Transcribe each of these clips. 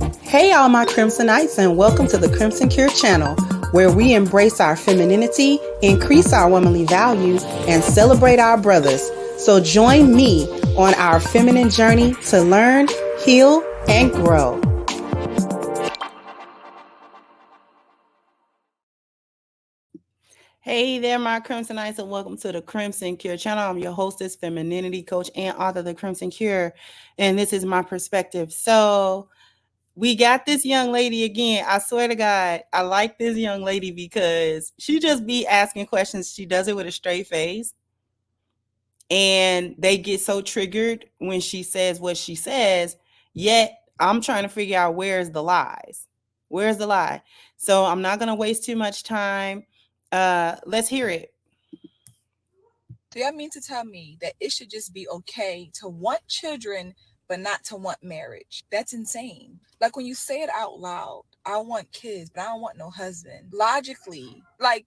Hey, all my Crimsonites, and welcome to the Crimson Cure channel, where we embrace our femininity, increase our womanly values, and celebrate our brothers. So join me on our feminine journey to learn, heal, and grow. Hey there, my Crimsonites, and welcome to the Crimson Cure channel. I'm your hostess, femininity coach, and author of the Crimson Cure, and this is my perspective. So we got this young lady again. I swear to God, I like this young lady because she just be asking questions. She does it with a straight face. And they get so triggered when she says what she says. Yet I'm trying to figure out where's the lies. Where's the lie? So I'm not going to waste too much time. Let's hear it. Do y'all mean to tell me that it should just be okay to want children but not to want marriage? That's insane. Like when you say it out loud, I want kids, but I don't want no husband. Logically, like,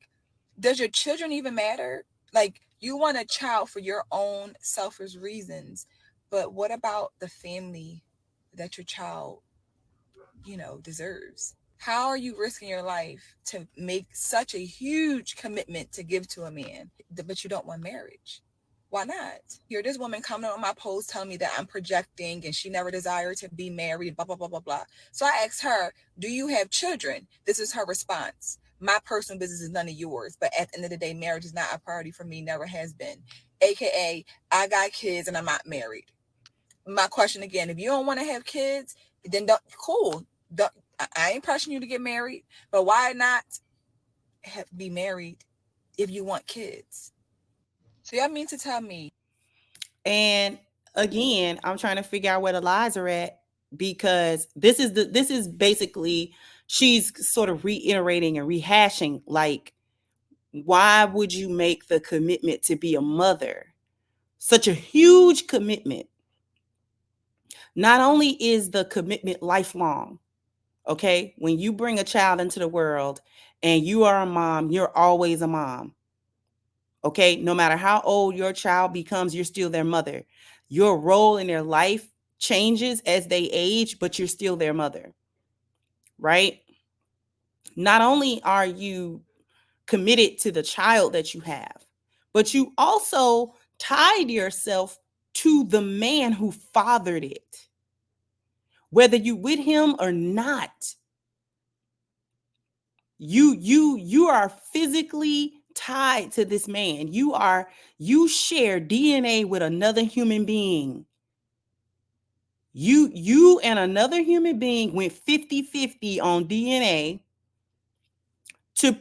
does your children even matter? Like, you want a child for your own selfish reasons, but what about the family that your child, deserves? How are you risking your life to make such a huge commitment to give to a man, but you don't want marriage? Why not? Here, this woman coming on my post telling me that I'm projecting and she never desired to be married, blah, blah, blah, blah, blah. So I asked her, do you have children? This is her response. My personal business is none of yours. But at the end of the day, marriage is not a priority for me, never has been. AKA, I got kids and I'm not married. My question again, if you don't want to have kids, then cool. I ain't pressuring you to get married, but why not be married if you want kids? So y'all mean to tell me? And again, I'm trying to figure out where the lies are at, because this is basically, she's sort of reiterating and rehashing, like, why would you make the commitment to be a mother? Such a huge commitment. Not only is the commitment lifelong, okay? When you bring a child into the world and you are a mom, you're always a mom. Okay? No matter how old your child becomes, you're still their mother. Your role in their life changes as they age, but you're still their mother. Right? Not only are you committed to the child that you have, but you also tied yourself to the man who fathered it. Whether you with him or not, you are physically tied to this man. You share DNA with another human being. You and another human being went 50-50 on DNA to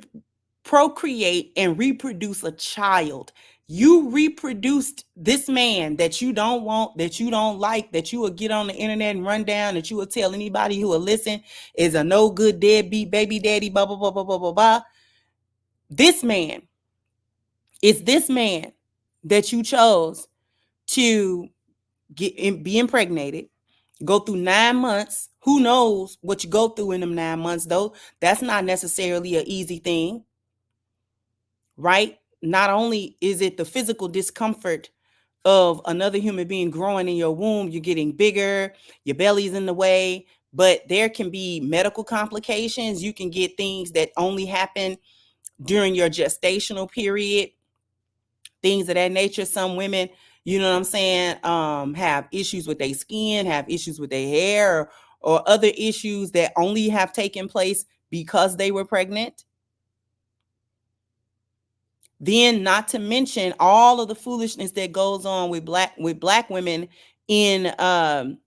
procreate and reproduce a child. You reproduced this man that you don't want, that you don't like, that you will get on the internet and run down, that you will tell anybody who will listen is a no good deadbeat baby daddy, blah, blah, blah, blah, blah, blah, blah. This man, it's this man that you chose to be impregnated, go through 9 months. Who knows what you go through in them 9 months, though? That's not necessarily an easy thing, right? Not only is it the physical discomfort of another human being growing in your womb, you're getting bigger, your belly's in the way, but there can be medical complications. You can get things that only happen during your gestational period, things of that nature. Some women, you know what I'm saying, have issues with their skin, have issues with their hair, or other issues that only have taken place because they were pregnant. Then, not to mention all of the foolishness that goes on with black women in the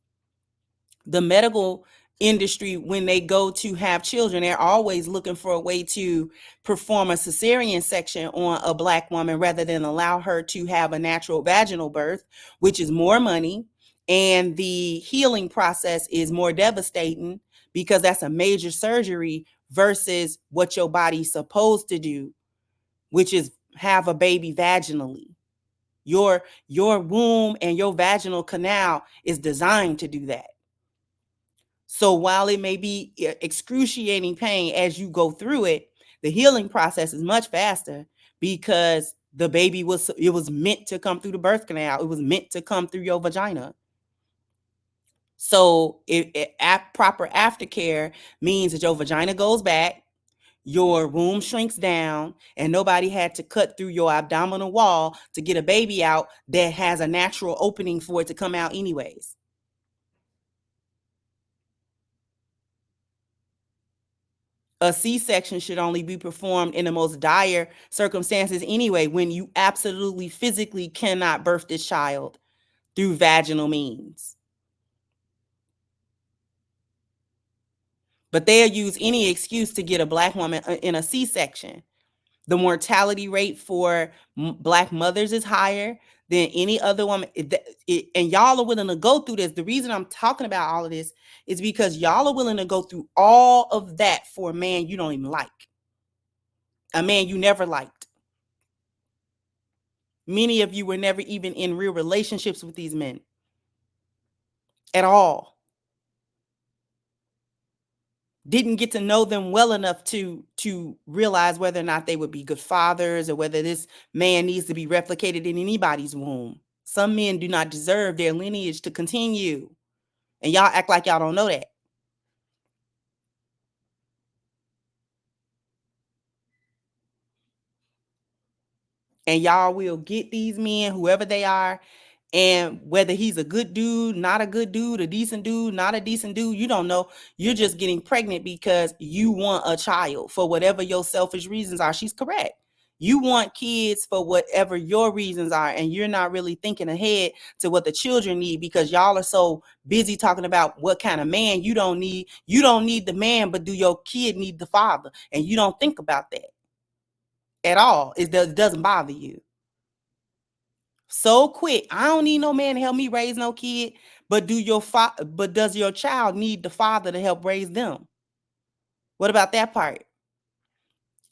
medical industry. When they go to have children, they're always looking for a way to perform a cesarean section on a black woman rather than allow her to have a natural vaginal birth, which is more money, and the healing process is more devastating because that's a major surgery versus what your body's supposed to do, which is have a baby vaginally. Your womb and your vaginal canal is designed to do that. So while it may be excruciating pain as you go through it, the healing process is much faster because the baby was meant to come through the birth canal. It was meant to come through your vagina. So proper aftercare means that your vagina goes back, your womb shrinks down, and nobody had to cut through your abdominal wall to get a baby out that has a natural opening for it to come out anyways. A C-section should only be performed in the most dire circumstances anyway, when you absolutely physically cannot birth this child through vaginal means. But they'll use any excuse to get a Black woman in a C-section. The mortality rate for Black mothers is higher than any other woman. And y'all are willing to go through this. The reason I'm talking about all of this is because y'all are willing to go through all of that for a man you don't even like, a man you never liked. Many of you were never even in real relationships with these men at all. Didn't get to know them well enough to realize whether or not they would be good fathers, or whether this man needs to be replicated in anybody's womb. Some men do not deserve their lineage to continue, and y'all act like y'all don't know that. And y'all will get these men, whoever they are, and whether he's a good dude, not a good dude, a decent dude, not a decent dude, you don't know. You're just getting pregnant because you want a child for whatever your selfish reasons are. She's correct. You want kids for whatever your reasons are, and you're not really thinking ahead to what the children need, because y'all are so busy talking about what kind of man you don't need. You don't need the man, but do your kid need the father? And you don't think about that at all. It doesn't bother you. So quick. I don't need no man to help me raise no kid, but does your child need the father to help raise them? What about that part?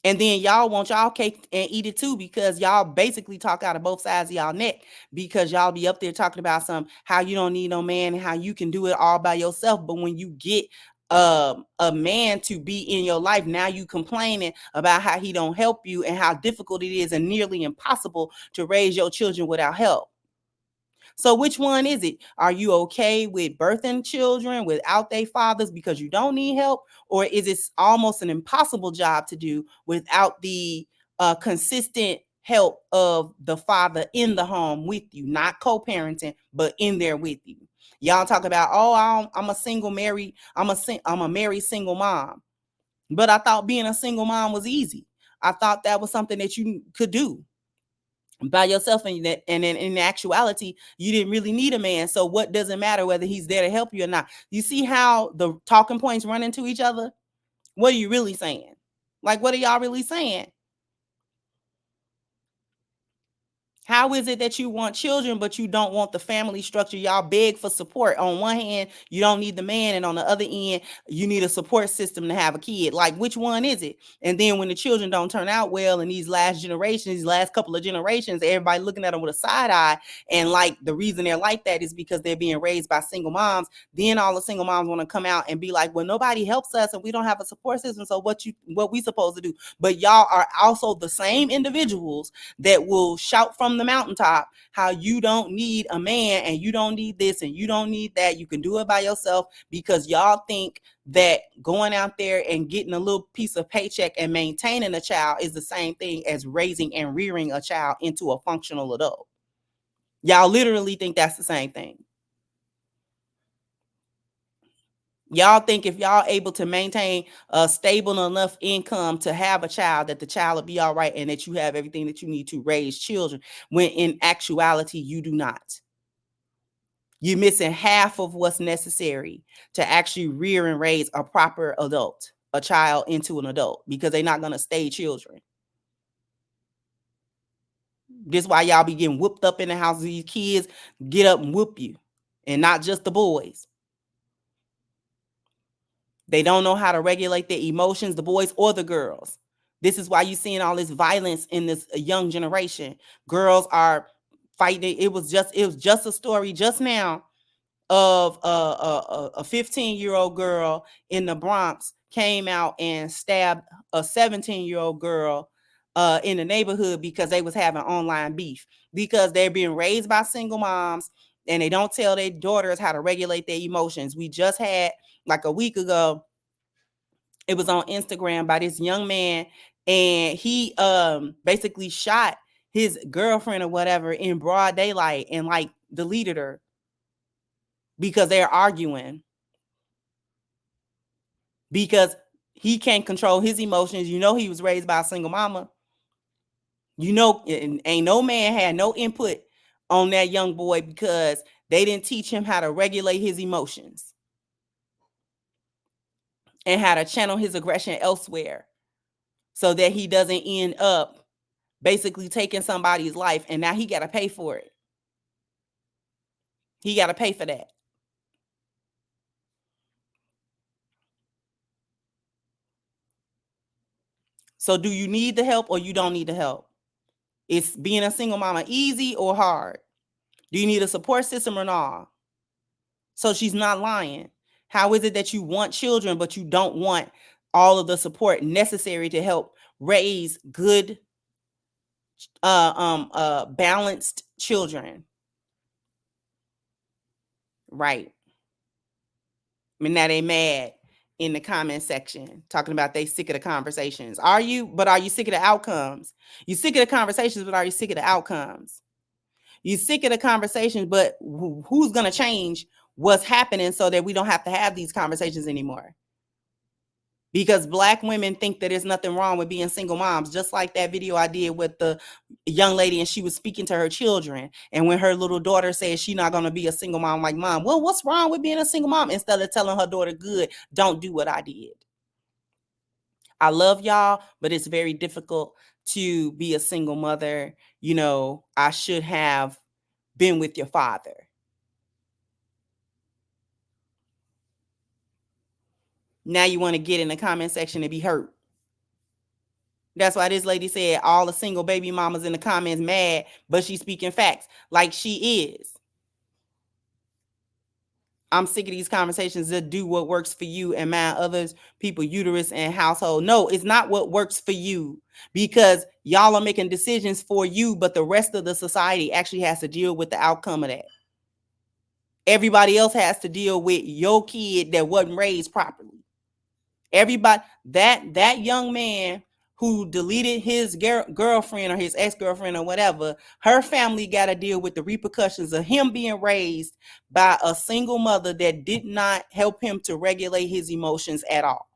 And then y'all want y'all cake and eat it too, because y'all basically talk out of both sides of y'all neck, because y'all be up there talking about how you don't need no man and how you can do it all by yourself. But when you get a man to be in your life, now you complaining about how he don't help you and how difficult it is and nearly impossible to raise your children without help. So which one is it? Are you okay with birthing children without their fathers because you don't need help? Or is it almost an impossible job to do without the consistent help of the father in the home with you, not co-parenting, but in there with you? Y'all talk about, oh, I'm a single married, I'm a married single mom. But I thought being a single mom was easy. I thought that was something that you could do by yourself, and in actuality you didn't really need a man. So what does it matter whether he's there to help you or not? You see how the talking points run into each other? What are you really saying? Like, what are y'all really saying? How is it that you want children, but you don't want the family structure? Y'all beg for support. On one hand, you don't need the man, and on the other end, you need a support system to have a kid. Like, which one is it? And then when the children don't turn out well in these last generations, these last couple of generations, everybody looking at them with a side eye. And like, the reason they're like that is because they're being raised by single moms. Then all the single moms want to come out and be like, well, nobody helps us and we don't have a support system. So what we supposed to do? But y'all are also the same individuals that will shout from the mountaintop how you don't need a man and you don't need this and you don't need that. You can do it by yourself, because y'all think that going out there and getting a little piece of paycheck and maintaining a child is the same thing as raising and rearing a child into a functional adult. Y'all literally think that's the same thing. Y'all think if y'all able to maintain a stable enough income to have a child, that the child will be all right and that you have everything that you need to raise children, when in actuality you do not. You're missing half of what's necessary to actually rear and raise a proper adult, a child into an adult, because they're not going to stay children. This is why y'all be getting whooped up in the house. These kids get up and whoop you, and not just the boys. They don't know how to regulate their emotions, the boys or the girls. This is why you're seeing all this violence in this young generation. Girls are fighting. It was just a story just now of a 15-year-old girl in the Bronx came out and stabbed a 17-year-old girl in the neighborhood because they was having online beef, because they're being raised by single moms. and they don't tell their daughters how to regulate their emotions. We just had, like a week ago, it was on Instagram by this young man, and he basically shot his girlfriend or whatever in broad daylight and like deleted her because they're arguing, because he can't control his emotions. You know, he was raised by a single mama. You know, ain't no man had no input on that young boy because they didn't teach him how to regulate his emotions and how to channel his aggression elsewhere so that he doesn't end up basically taking somebody's life, and now he got to pay for it. He got to pay for that. So do you need the help or you don't need the help? Is being a single mama easy or hard? Do you need a support system or not? So she's not lying. How is it that you want children, but you don't want all of the support necessary to help raise good, balanced children? Right. I mean, now they mad in the comment section talking about they sick of the conversations. Are you? But are you sick of the outcomes? You sick of the conversations, but are you sick of the outcomes? You sick of the conversations, but who's going to change what's happening so that we don't have to have these conversations anymore? Because Black women think that there's nothing wrong with being single moms, just like that video I did with the young lady, and she was speaking to her children. And when her little daughter says she's not going to be a single mom like mom, well, what's wrong with being a single mom? Instead of telling her daughter, good, don't do what I did. I love y'all, but it's very difficult to be a single mother. You know, I should have been with your father. Now you want to get in the comment section and be hurt. That's why this lady said all the single baby mamas in the comments mad, but she's speaking facts like she is. I'm sick of these conversations that do what works for you and mind others, people, uterus and household. No, it's not what works for you, because y'all are making decisions for you, but the rest of the society actually has to deal with the outcome of that. Everybody else has to deal with your kid that wasn't raised properly. Everybody, that young man who deleted his girlfriend or his ex-girlfriend or whatever, her family got to deal with the repercussions of him being raised by a single mother that did not help him to regulate his emotions at all,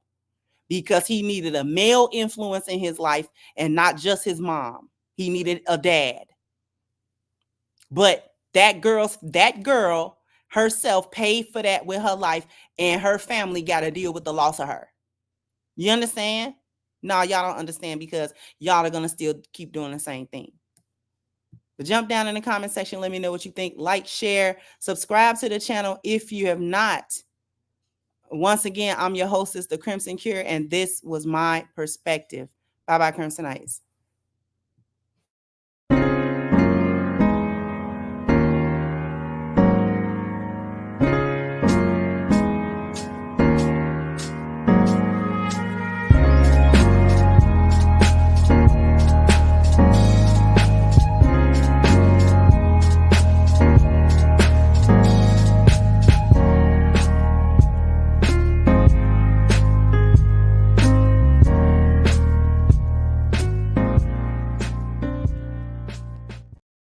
because he needed a male influence in his life and not just his mom. He needed a dad. But that girl herself paid for that with her life, and her family got to deal with the loss of her. You understand? No, y'all don't understand, because y'all are going to still keep doing the same thing. But jump down in the comment section. Let me know what you think. Like, share, subscribe to the channel if you have not. Once again, I'm your hostess, The Crimson Cure, and this was my perspective. Bye-bye, Crimsonites.